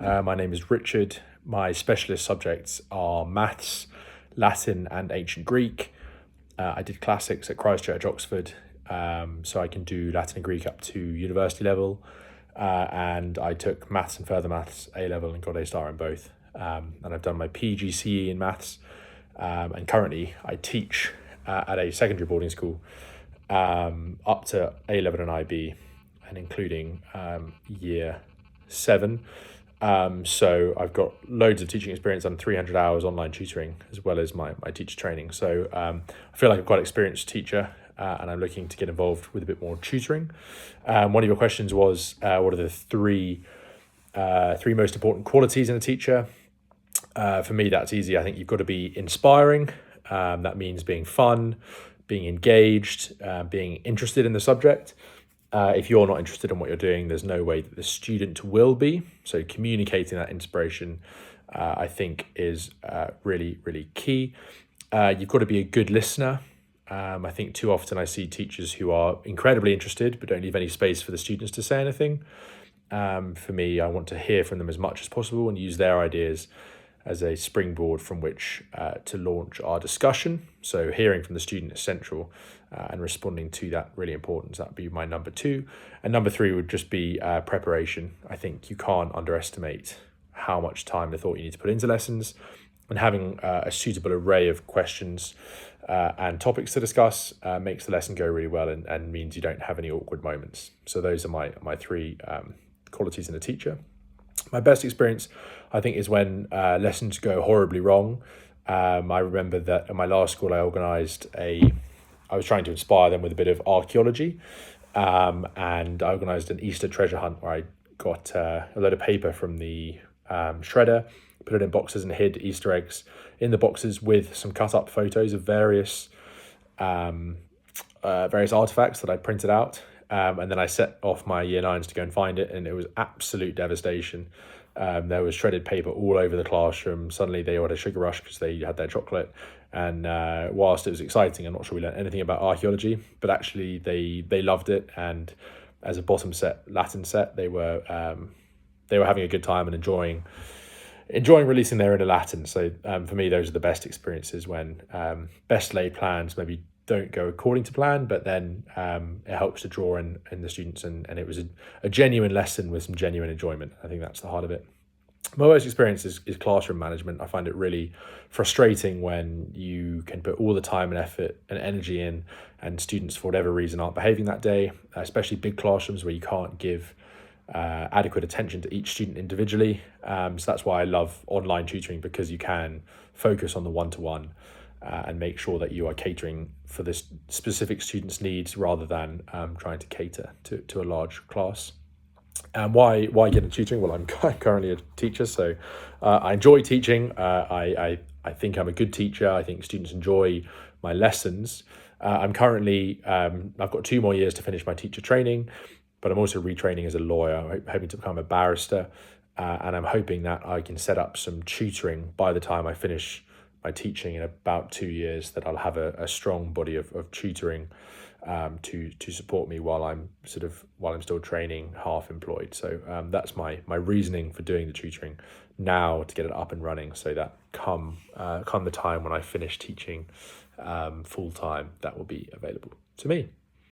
My name is Richard. My specialist subjects are maths, Latin, and ancient Greek. I did classics at Christchurch, Oxford, so I can do Latin and Greek up to university level. And I took maths and further maths A level and got A star in both. And I've done my PGCE in maths. And currently I teach at a secondary boarding school up to A level and IB, and including year 7. So I've got loads of teaching experience, done 300 hours online tutoring as well as my teacher training. So I feel like I'm quite an experienced teacher, and I'm looking to get involved with a bit more tutoring. One of your questions was, what are the three most important qualities in a teacher? For me, that's easy. I think you've got to be inspiring. That means being fun, being engaged, being interested in the subject. If you're not interested in what you're doing, there's no way that the student will be. So communicating that inspiration, I think, is really, really key. You've got to be a good listener. I think too often I see teachers who are incredibly interested but don't leave any space for the students to say anything. For me, I want to hear from them as much as possible and use their ideas as a springboard from which to launch our discussion. So hearing from the student is central, and responding to that really important. So that'd be my number 2. And number 3 would just be preparation. I think you can't underestimate how much time and thought you need to put into lessons, and having a suitable array of questions and topics to discuss makes the lesson go really well, and means you don't have any awkward moments. So those are my 3 qualities in a teacher. My best experience, I think, is when lessons go horribly wrong. I remember that at my last school, I was trying to inspire them with a bit of archaeology, and I organised an Easter treasure hunt where I got a load of paper from the shredder, put it in boxes and hid Easter eggs in the boxes with some cut up photos of various artifacts that I printed out. And then I set off my year 9s to go and find it, and it was absolute devastation. There was shredded paper all over the classroom. Suddenly they had a sugar rush because they had their chocolate. And whilst it was exciting, I'm not sure we learned anything about archaeology, but actually they loved it. And as a bottom set, Latin set, they were having a good time and enjoying releasing their inner Latin. So for me, those are the best experiences, when best laid plans maybe don't go according to plan, but then it helps to draw in the students, and it was a genuine lesson with some genuine enjoyment. I think that's the heart of it. My worst experience is classroom management. I find it really frustrating when you can put all the time and effort and energy in, and students, for whatever reason, aren't behaving that day, especially big classrooms where you can't give adequate attention to each student individually. So that's why I love online tutoring, because you can focus on the one-to-one and make sure that you are catering for this specific student's needs, rather than trying to cater to a large class. And why get into tutoring? Well, I'm currently a teacher, so I enjoy teaching. I think I'm a good teacher. I think students enjoy my lessons. I'm currently, I've got 2 more years to finish my teacher training, but I'm also retraining as a lawyer. I'm hoping to become a barrister, and I'm hoping that I can set up some tutoring by the time I finish my teaching in about 2 years, that I'll have a strong body of tutoring to support me while I'm still training, half employed. So that's my reasoning for doing the tutoring now, to get it up and running, so that come the time when I finish teaching full time, that will be available to me.